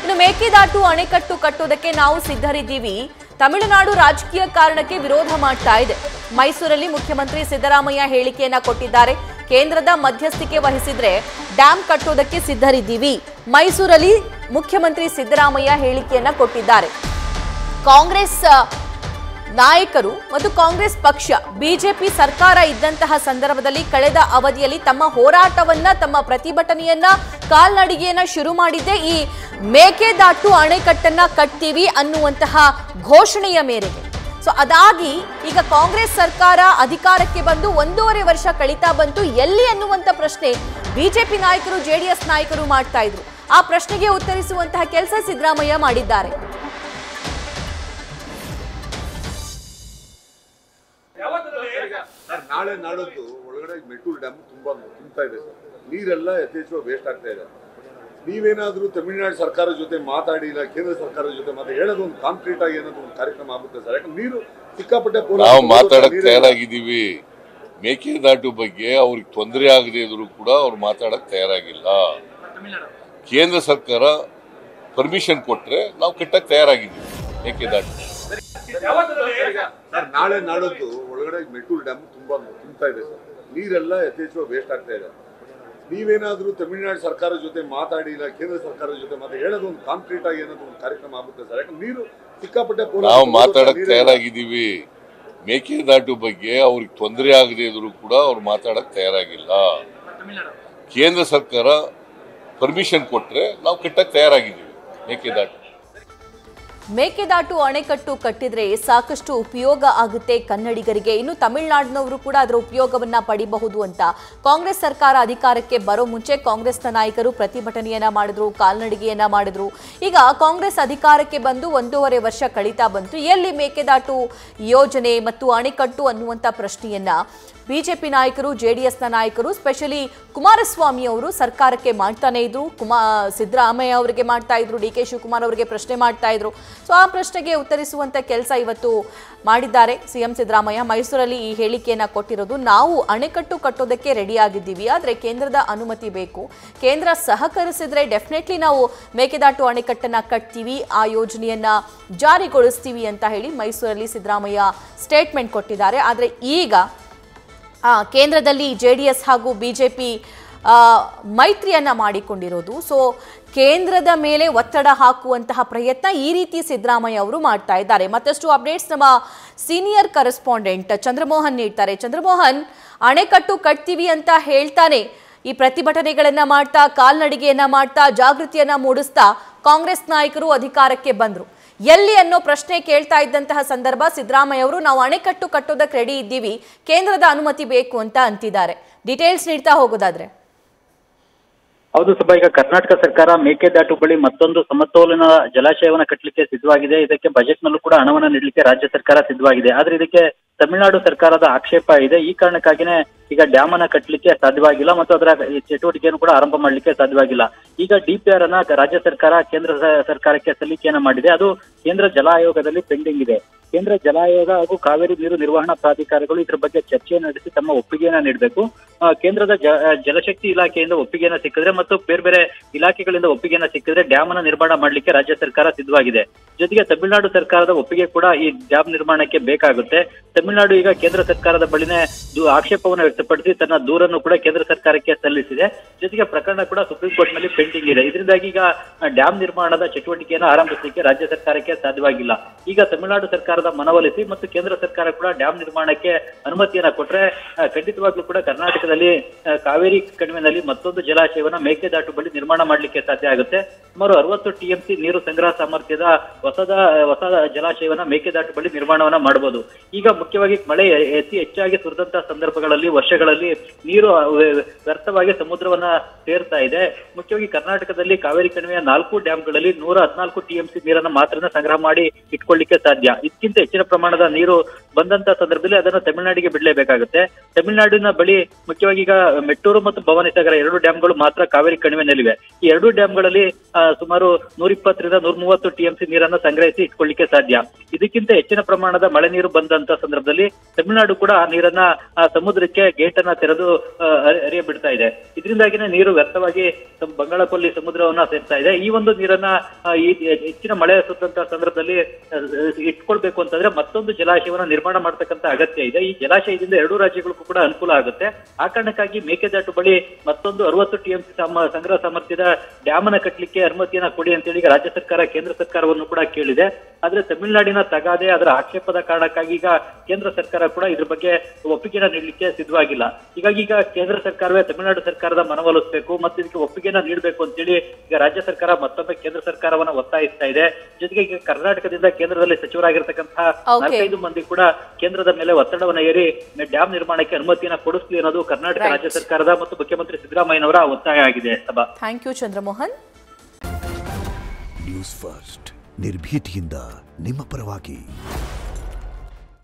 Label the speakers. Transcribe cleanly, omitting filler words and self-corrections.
Speaker 1: ಇನ್ನು ಮೇಕೆದಾಟು ಅಣೆಕಟ್ಟು ಕಟ್ಟೋದಕ್ಕೆ ನಾವು ಸಿದ್ಧರಿದ್ದೀವಿ. ತಮಿಳುನಾಡು ರಾಜಕೀಯ ಕಾರಣಕ್ಕೆ ವಿರೋಧ ಮಾಡ್ತಾ ಇದೆ. ಮೈಸೂರಲ್ಲಿ ಮುಖ್ಯಮಂತ್ರಿ ಸಿದ್ದರಾಮಯ್ಯ ಹೇಳಿಕೆಯನ್ನ ಕೊಟ್ಟಿದ್ದಾರೆ. ಕೇಂದ್ರದ ಮಧ್ಯಸ್ಥಿಕೆ ವಹಿಸಿದ್ರೆ ಡ್ಯಾಂ ಕಟ್ಟೋದಕ್ಕೆ ಸಿದ್ಧರಿದ್ದೀವಿ. ಮೈಸೂರಲ್ಲಿ ಮುಖ್ಯಮಂತ್ರಿ ಸಿದ್ದರಾಮಯ್ಯ ಹೇಳಿಕೆಯನ್ನ ಕೊಟ್ಟಿದ್ದಾರೆ. ಕಾಂಗ್ರೆಸ್ ನಾಯಕರು ಮತ್ತು ಕಾಂಗ್ರೆಸ್ ಪಕ್ಷ ಬಿಜೆಪಿ ಸರ್ಕಾರ ಇದ್ದಂತಹ ಸಂದರ್ಭದಲ್ಲಿ ಕಳೆದ ಅವಧಿಯಲ್ಲಿ ತಮ್ಮ ಹೋರಾಟವನ್ನ ತಮ್ಮ ಪ್ರತಿಭಟನೆಯನ್ನ ಕಾಲ್ನಡಿಗೆಯನ್ನ ಶುರು ಮಾಡಿದ್ದೆ ಈ ಮೇಕೆದಾಟು ಅಣೆಕಟ್ಟನ್ನ ಕಟ್ತೀವಿ ಅನ್ನುವಂತಹ ಘೋಷಣೆಯ ಮೇರೆಗೆ. ಸೊ ಅದಾಗಿ ಈಗ ಕಾಂಗ್ರೆಸ್ ಸರ್ಕಾರ ಅಧಿಕಾರಕ್ಕೆ ಬಂದು 1.5 ವರ್ಷ ಕಳೀತಾ ಬಂತು. ಎಲ್ಲಿ ಅನ್ನುವಂತ ಪ್ರಶ್ನೆ ಬಿಜೆಪಿ ನಾಯಕರು ಜೆಡಿಎಸ್ ನಾಯಕರು ಮಾಡ್ತಾ ಇದ್ರು. ಆ ಪ್ರಶ್ನೆಗೆ ಉತ್ತರಿಸುವಂತಹ ಕೆಲಸ ಸಿದ್ದರಾಮಯ್ಯ ಮಾಡಿದ್ದಾರೆ.
Speaker 2: ನಾಳೆ ನಾಡದ್ದು ಒಳಗಡೆ ಮೆಟ್ಟೂರು ಡ್ಯಾಮ್ ತುಂಬಾ ತುಂಬ್ತಾ ಇದೆ ಸರ್. ನೀರೆಲ್ಲ ಯಥೇಚ್ಛವಾಗಿ ವೇಸ್ಟ್ ಆಗ್ತಾ ಇದೆ. ನೀವೇನಾದ್ರೂ ತಮಿಳುನಾಡು ಸರ್ಕಾರದ ಜೊತೆ ಮಾತಾಡಿ ಇಲ್ಲ ಕೇಂದ್ರ ಸರ್ಕಾರದ ಜೊತೆ ಮಾತಾಡಿ ಹೇಳೋದು ಒಂದು ಕಾಂಕ್ರೀಟ್ ಆಗಿ ಏನಾದ್ರು ಒಂದು ಕಾರ್ಯಕ್ರಮ ಆಗುತ್ತೆ ಸರ್. ಯಾಕಂದ್ರೆ ನೀರು ಸಿಕ್ಕಾಪಟ್ಟೆ
Speaker 3: ನಾವು ಮಾತಾಡಕ್ ತಯಾರಾಗಿದ್ದೀವಿ. ಮೇಕೆದಾಟು ಬಗ್ಗೆ ಅವ್ರಿಗೆ ತೊಂದರೆ ಆಗದೆ ಇದ್ರು ಕೂಡ ಅವ್ರು ಮಾತಾಡಕ್ ತಯಾರಾಗಿಲ್ಲ. ಕೇಂದ್ರ ಸರ್ಕಾರ ಪರ್ಮಿಷನ್ ಕೊಟ್ರೆ ನಾವು ಕಟ್ಟಕ್ ತಯಾರಾಗಿದ್ದೀವಿ ಮೇಕೆದಾಟು.
Speaker 2: ಸರ್ ನಾಳೆ ನಾಡದ್ದು ಒಳಗಡೆ ಮೆಟ್ಟೂರು ಡ್ಯಾಮ್ ತುಂಬಾ ತುಂಬ್ತಾ ಇದೆ ಸರ್. ನೀರೆಲ್ಲ ಯಥೇಚ್ಛವಾಗಿ ವೇಸ್ಟ್ ಆಗ್ತಾ ಇದೆ. ನೀವೇನಾದ್ರೂ ತಮಿಳುನಾಡು ಸರ್ಕಾರದ ಜೊತೆ ಮಾತಾಡಿ ಇಲ್ಲ ಕೇಂದ್ರ ಸರ್ಕಾರದ ಜೊತೆ ಮಾತಾಡಿ ಹೇಳೋದು ಒಂದು ಕಾಂಕ್ರೀಟ್ ಆಗಿ ಏನಾದ್ರು ಒಂದು ಕಾರ್ಯಕ್ರಮ ಆಗುತ್ತೆ ಸರ್. ಯಾಕಂದ್ರೆ ನೀರು ಸಿಕ್ಕಾಪಟ್ಟೆ
Speaker 3: ನಾವು ಮಾತಾಡಕ್ ತಯಾರಾಗಿದ್ದೀವಿ. ಮೇಕೆದಾಟು ಬಗ್ಗೆ ಅವ್ರಿಗೆ ತೊಂದರೆ ಆಗದೆ ಇದ್ರು ಕೂಡ ಅವ್ರು ಮಾತಾಡಕ್ ತಯಾರಾಗಿಲ್ಲ. ಕೇಂದ್ರ ಸರ್ಕಾರ ಪರ್ಮಿಷನ್ ಕೊಟ್ರೆ ನಾವು ಕಟ್ಟಕ್ ತಯಾರಾಗಿದ್ದೀವಿ ಮೇಕೆದಾಟು.
Speaker 1: ಮೇಕೆದಾಟು ಅಣೆಕಟ್ಟು ಕಟ್ಟಿದ್ರೆ ಸಾಕಷ್ಟು ಉಪಯೋಗ ಆಗುತ್ತೆ ಕನ್ನಡಿಗರಿಗೆ. ಇನ್ನು ತಮಿಳುನಾಡಿನವರು ಕೂಡ ಅದರ ಉಪಯೋಗವನ್ನ ಪಡಿಬಹುದು ಅಂತ ಕಾಂಗ್ರೆಸ್ ಸರ್ಕಾರ ಅಧಿಕಾರಕ್ಕೆ ಬರೋ ಮುಂಚೆ ಕಾಂಗ್ರೆಸ್ನ ನಾಯಕರು ಪ್ರತಿಭಟನೆಯನ್ನ ಮಾಡಿದ್ರು, ಕಾಲ್ನಡಿಗೆಯನ್ನ ಮಾಡಿದ್ರು. ಈಗ ಕಾಂಗ್ರೆಸ್ ಅಧಿಕಾರಕ್ಕೆ ಬಂದು 1.5 ವರ್ಷ ಕಳೀತಾ ಬಂತು. ಎಲ್ಲಿ ಮೇಕೆದಾಟು ಯೋಜನೆ ಮತ್ತು ಅಣೆಕಟ್ಟು ಅನ್ನುವಂಥ ಪ್ರಶ್ನೆಯನ್ನ ಬಿಜೆಪಿ ನಾಯಕರು ಜೆಡಿಎಸ್ನ ನಾಯಕರು ಸ್ಪೆಷಲಿ ಕುಮಾರಸ್ವಾಮಿ ಅವರು ಸರ್ಕಾರಕ್ಕೆ ಮಾಡ್ತಾನೆ ಇದ್ರು. ಸಿದ್ದರಾಮಯ್ಯ ಅವರಿಗೆ ಮಾಡ್ತಾ ಇದ್ರು, ಡಿ ಕೆ ಶಿವಕುಮಾರ್ ಅವರಿಗೆ ಪ್ರಶ್ನೆ ಮಾಡ್ತಾ ಇದ್ರು. ಸೊ ಆ ಪ್ರಶ್ನೆಗೆ ಉತ್ತರಿಸುವಂತ ಕೆಲಸ ಇವತ್ತು ಮಾಡಿದ್ದಾರೆ ಸಿಎಂ ಸಿದ್ದರಾಮಯ್ಯ. ಮೈಸೂರಲ್ಲಿ ಈ ಹೇಳಿಕೆಯನ್ನ ಕೊಟ್ಟಿರೋದು, ನಾವು ಅಣೆಕಟ್ಟು ಕಟ್ಟೋದಕ್ಕೆ ರೆಡಿ ಆಗಿದ್ದೀವಿ, ಆದರೆ ಕೇಂದ್ರದ ಅನುಮತಿ ಬೇಕು. ಕೇಂದ್ರ ಸಹಕರಿಸಿದ್ರೆ ಡೆಫಿನೆಟ್ಲಿ ನಾವು ಮೇಕೆದಾಟು ಅಣೆಕಟ್ಟನ್ನ ಕಟ್ತೀವಿ, ಆ ಯೋಜನೆಯನ್ನ ಜಾರಿಗೊಳಿಸ್ತೀವಿ ಅಂತ ಹೇಳಿ ಮೈಸೂರಲ್ಲಿ ಸಿದ್ದರಾಮಯ್ಯ ಸ್ಟೇಟ್ಮೆಂಟ್ ಕೊಟ್ಟಿದ್ದಾರೆ. ಆದರೆ ಈಗ ಕೇಂದ್ರದಲ್ಲಿ ಜೆಡಿಎಸ್ ಹಾಗೂ ಬಿಜೆಪಿ ಮೈತ್ರಿಯನ್ನ ಮಾಡಿಕೊಂಡಿರೋದು. ಸೊ ಕೇಂದ್ರದ ಮೇಲೆ ಒತ್ತಡ ಹಾಕುವಂತಹ ಪ್ರಯತ್ನ ಈ ರೀತಿ ಸಿದ್ದರಾಮಯ್ಯ ಅವರು ಮಾಡ್ತಾ ಇದ್ದಾರೆ. ಮತ್ತಷ್ಟು ಅಪ್ಡೇಟ್ಸ್ ನಮ್ಮ ಸೀನಿಯರ್ ಕರೆಸ್ಪಾಂಡೆಂಟ್ ಚಂದ್ರಮೋಹನ್ ನೀಡ್ತಾರೆ. ಚಂದ್ರಮೋಹನ್, ಅಣೆಕಟ್ಟು ಕಟ್ತೀವಿ ಅಂತ ಹೇಳ್ತಾನೆ ಈ ಪ್ರತಿಭಟನೆಗಳನ್ನ ಮಾಡ್ತಾ, ಕಾಲ್ನಡಿಗೆಯನ್ನ ಮಾಡ್ತಾ, ಜಾಗೃತಿಯನ್ನ ಮೂಡಿಸ್ತಾ ಕಾಂಗ್ರೆಸ್ ನಾಯಕರು ಅಧಿಕಾರಕ್ಕೆ ಬಂದ್ರು. ಎಲ್ಲಿ ಅನ್ನೋ ಪ್ರಶ್ನೆ ಕೇಳ್ತಾ ಇದ್ದಂತಹ ಸಂದರ್ಭ ಸಿದ್ದರಾಮಯ್ಯ ಅವರು ನಾವು ಅಣೆಕಟ್ಟು ಕಟ್ಟೋದಕ್ಕೆ ರೆಡಿ ಇದ್ದೀವಿ, ಕೇಂದ್ರದ ಅನುಮತಿ ಬೇಕು ಅಂತ ಅಂತಿದ್ದಾರೆ. ಡೀಟೇಲ್ಸ್ ನೀಡ್ತಾ ಹೋಗೋದಾದ್ರೆ.
Speaker 4: ಹೌದು ಸಭಾ, ಈಗ ಕರ್ನಾಟಕ ಸರ್ಕಾರ ಮೇಕೆದಾಟು ಬಳಿ ಮತ್ತೊಂದು ಸಮತೋಲನ ಜಲಾಶಯವನ್ನ ಕಟ್ಟಲಿಕ್ಕೆ ಸಿದ್ಧವಾಗಿದೆ. ಇದಕ್ಕೆ ಬಜೆಟ್ ನಲ್ಲೂ ಕೂಡ ಹಣವನ್ನ ನೀಡಲಿಕ್ಕೆ ರಾಜ್ಯ ಸರ್ಕಾರ ಸಿದ್ಧವಾಗಿದೆ. ಆದ್ರೆ ಇದಕ್ಕೆ ತಮಿಳುನಾಡು ಸರ್ಕಾರದ ಆಕ್ಷೇಪ ಇದೆ. ಈ ಕಾರಣಕ್ಕಾಗಿನೇ ಈಗ ಡ್ಯಾಮ್ ಅನ್ನ ಕಟ್ಟಲಿಕ್ಕೆ ಸಾಧ್ಯವಾಗಿಲ್ಲ ಮತ್ತು ಅದರ ಚಟುವಟಿಕೆಯನ್ನು ಕೂಡ ಆರಂಭ ಮಾಡಲಿಕ್ಕೆ ಸಾಧ್ಯವಾಗಿಲ್ಲ. ಈಗ DPR ಅನ್ನ ರಾಜ್ಯ ಸರ್ಕಾರ ಕೇಂದ್ರ ಸರ್ಕಾರಕ್ಕೆ ಸಲ್ಲಿಕೆಯನ್ನ ಮಾಡಿದೆ. ಅದು ಕೇಂದ್ರ ಜಲ ಆಯೋಗದಲ್ಲಿ ಪೆಂಡಿಂಗ್ ಇದೆ. ಕೇಂದ್ರ ಜಲ ಆಯೋಗ ಹಾಗೂ ಕಾವೇರಿ ನೀರು ನಿರ್ವಹಣಾ ಪ್ರಾಧಿಕಾರಗಳು ಇದರ ಬಗ್ಗೆ ಚರ್ಚೆಯನ್ನು ನಡೆಸಿ ತಮ್ಮ ಒಪ್ಪಿಗೆಯನ್ನ ನೀಡಬೇಕು. ಕೇಂದ್ರದ ಜಲಶಕ್ತಿ ಇಲಾಖೆಯಿಂದ ಒಪ್ಪಿಗೆಯನ್ನ ಸಿಕ್ಕಿದ್ರೆ ಮತ್ತು ಬೇರೆ ಬೇರೆ ಇಲಾಖೆಗಳಿಂದ ಒಪ್ಪಿಗೆಯನ್ನ ಸಿಕ್ಕಿದ್ರೆ ಡ್ಯಾಮ್ ಅನ್ನ ನಿರ್ಮಾಣ ಮಾಡಲಿಕ್ಕೆ ರಾಜ್ಯ ಸರ್ಕಾರ ಸಿದ್ಧವಾಗಿದೆ. ಜೊತೆಗೆ ತಮಿಳುನಾಡು ಸರ್ಕಾರದ ಒಪ್ಪಿಗೆ ಕೂಡ ಈ ಡ್ಯಾಮ್ ನಿರ್ಮಾಣಕ್ಕೆ ಬೇಕಾಗುತ್ತೆ. ತಮಿಳುನಾಡು ಈಗ ಕೇಂದ್ರ ಸರ್ಕಾರದ ಬಳಿನೇ ಆಕ್ಷೇಪವನ್ನು ವ್ಯಕ್ತಪಡಿಸಿ ತನ್ನ ದೂರನ್ನು ಕೂಡ ಕೇಂದ್ರ ಸರ್ಕಾರಕ್ಕೆ ಸಲ್ಲಿಸಿದೆ. ಜೊತೆಗೆ ಪ್ರಕರಣ ಕೂಡ ಸುಪ್ರೀಂ ಕೋರ್ಟ್ ನಲ್ಲಿ ಪೆಂಡಿಂಗ್ ಇದೆ. ಇದರಿಂದಾಗಿ ಈಗ ಡ್ಯಾಮ್ ನಿರ್ಮಾಣದ ಚಟುವಟಿಕೆಯನ್ನು ಆರಂಭಿಸಲಿಕ್ಕೆ ರಾಜ್ಯ ಸರ್ಕಾರಕ್ಕೆ ಸಾಧ್ಯವಾಗಿಲ್ಲ. ಈಗ ತಮಿಳುನಾಡು ಸರ್ಕಾರದ ಮನವೊಲಿಸಿ ಮತ್ತು ಕೇಂದ್ರ ಸರ್ಕಾರ ಕೂಡ ಡ್ಯಾಮ್ ನಿರ್ಮಾಣಕ್ಕೆ ಅನುಮತಿಯನ್ನ ಕೊಟ್ರೆ ಖಂಡಿತವಾಗ್ಲೂ ಕೂಡ ಕರ್ನಾಟಕದಲ್ಲಿ ಕಾವೇರಿ ಕಣಿವೆನಲ್ಲಿ ಮತ್ತೊಂದು ಜಲಾಶಯವನ್ನ ಮೇಕೆದಾಟು ಬಳಿ ನಿರ್ಮಾಣ ಮಾಡಲಿಕ್ಕೆ ಸಾಧ್ಯ ಆಗುತ್ತೆ. ಸುಮಾರು 60 TMC ನೀರು ಸಂಗ್ರಹ ಸಾಮರ್ಥ್ಯದ ಹೊಸ ಜಲಾಶಯವನ್ನ ಮೇಕೆದಾಟು ಬಳಿ ನಿರ್ಮಾಣವನ್ನ ಮಾಡಬಹುದು. ಈಗ ಮುಖ್ಯವಾಗಿ ಮಳೆ ಹೆಚ್ಚಾಗಿ ಸುರಿದಂತಹ ಸಂದರ್ಭಗಳಲ್ಲಿ ವರ್ಷಗಳಲ್ಲಿ ನೀರು ವ್ಯರ್ಥವಾಗಿ ಸಮುದ್ರವನ್ನ ಸೇರ್ತಾ ಇದೆ. ಮುಖ್ಯವಾಗಿ ಕರ್ನಾಟಕದಲ್ಲಿ ಕಾವೇರಿ ಕಣಿವೆಯ 4 ಡ್ಯಾಂಗಳಲ್ಲಿ 114 TMC ನೀರನ್ನ ಮಾತ್ರ ಸಂಗ್ರಹ ಮಾಡಿ ಇಟ್ಕೊಳ್ಳಿಕ್ಕೆ ಸಾಧ್ಯ. ಇದಕ್ಕಿಂತ ಹೆಚ್ಚಿನ ಪ್ರಮಾಣದ ನೀರು ಬಂದಂತ ಸಂದರ್ಭದಲ್ಲಿ ಅದನ್ನು ತಮಿಳುನಾಡಿಗೆ ಬಿಡಲೇಬೇಕಾಗುತ್ತೆ. ತಮಿಳುನಾಡಿನ ಬಳಿ ಮುಖ್ಯವಾಗಿ ಈಗ ಮೆಟ್ಟೂರು ಮತ್ತು ಭವಾನಿಸಾಗರ 2 ಡ್ಯಾಂಗಳು ಮಾತ್ರ ಕಾವೇರಿ ಕಣಿವೆನಲ್ಲಿವೆ. ಈ 2 ಡ್ಯಾಂಗಳಲ್ಲಿ ಸುಮಾರು 120 ರಿಂದ 130 TMC ನೀರನ್ನ ಸಂಗ್ರಹಿಸಿ ಇಟ್ಕೊಳ್ಳಿಕ್ಕೆ ಸಾಧ್ಯ. ಇದಕ್ಕಿಂತ ಹೆಚ್ಚಿನ ಪ್ರಮಾಣದ ಮಳೆ ನೀರು ಬಂದಂತ ಸಂದರ್ಭದಲ್ಲಿ ತಮಿಳುನಾಡು ಕೂಡ ನೀರನ್ನ ಸಮುದ್ರಕ್ಕೆ ಗೇಟ್ ಅನ್ನ ತೆರೆದು ಹರಿಯ ಬಿಡ್ತಾ ಇದೆ. ಇದರಿಂದಾಗಿನೇ ನೀರು ವ್ಯರ್ಥವಾಗಿ ಬಂಗಾಳಕೊಲ್ಲಿ ಸಮುದ್ರವನ್ನ ಸೇರ್ತಾ ಇದೆ. ಈ ಒಂದು ನೀರನ್ನ ಈ ಹೆಚ್ಚಿನ ಮಳೆ ಸುತ್ತಂತ ಸಂದರ್ಭದಲ್ಲಿ ಇಟ್ಕೊಳ್ಬೇಕು ಅಂತಂದ್ರೆ ಮತ್ತೊಂದು ಜಲಾಶಯವನ್ನ ನಿರ್ಮಾಣ ಮಾಡ್ತಕ್ಕಂಥ ಅಗತ್ಯ ಇದೆ. ಈ ಜಲಾಶಯದಿಂದ ಎರಡೂ ರಾಜ್ಯಗಳಿಗೂ ಕೂಡ ಅನುಕೂಲ ಆಗುತ್ತೆ. ಆ ಕಾರಣಕ್ಕಾಗಿ ಮೇಕೆದಾಟು ಬಳಿ ಮತ್ತೊಂದು 60 TMC ಸಂಗ್ರಹ ಸಾಮರ್ಥ್ಯದ ಡ್ಯಾಮ್ ಅನ್ನ ಕಟ್ಟಲಿಕ್ಕೆ ಅನುಮತಿಯನ್ನ ಕೊಡಿ ಅಂತೇಳಿ ಈಗ ರಾಜ್ಯ ಸರ್ಕಾರ ಕೇಂದ್ರ ಸರ್ಕಾರವನ್ನು ಕೂಡ ಕೇಳಿದೆ. ಆದ್ರೆ ತಮಿಳುನಾಡಿನ ತಗಾದೆ, ಅದರ ಆಕ್ಷೇಪದ ಕಾರಣಕ್ಕಾಗಿ ಈಗ ಕೇಂದ್ರ ಸರ್ಕಾರ ಕೂಡ ಇದ್ರ ಬಗ್ಗೆ ಒಪ್ಪಿಗೆನ ನೀಡಲಿಕ್ಕೆ ಸಿದ್ಧವಾಗಿಲ್ಲ. ಹೀಗಾಗಿ ಈಗ ಕೇಂದ್ರ ಸರ್ಕಾರವೇ ತಮಿಳುನಾಡು ಸರ್ಕಾರದ ಮನವೊಲಿಸಬೇಕು ಮತ್ತು ಇದಕ್ಕೆ ಒಪ್ಪಿಗೆನ ನೀಡಬೇಕು ಅಂತೇಳಿ ಈಗ ರಾಜ್ಯ ಸರ್ಕಾರ ಮತ್ತೊಮ್ಮೆ ಕೇಂದ್ರ ಸರ್ಕಾರವನ್ನ ಒತ್ತಾಯಿಸ್ತಾ ಇದೆ. ಜೊತೆಗೆ ಈಗ ಕರ್ನಾಟಕದಿಂದ ಕೇಂದ್ರದಲ್ಲಿ ಸಚಿವರಾಗಿರ್ತಕ್ಕಂತಹ 4-5 ಮಂದಿ ಕೂಡ ಕೇಂದ್ರದ ಮೇಲೆ ಒತ್ತಡವನ್ನ ಏರಿ ಡ್ಯಾಮ್ ನಿರ್ಮಾಣಕ್ಕೆ ಅನುಮತಿಯನ್ನ ಕೊಡಿಸಲಿ ಅನ್ನೋದು ಕರ್ನಾಟಕ ರಾಜ್ಯ ಸರ್ಕಾರದ ಮತ್ತು ಮುಖ್ಯಮಂತ್ರಿ ಸಿದ್ದರಾಮಯ್ಯನವರ ಒತ್ತಾಯ ಆಗಿದೆ. ಸಭಾ,
Speaker 1: thank you Chandramohan.
Speaker 5: News first ನಿರ್ಭೀತಿಯಿಂದ ನಿಮ್ಮ ಪರವಾಗಿ.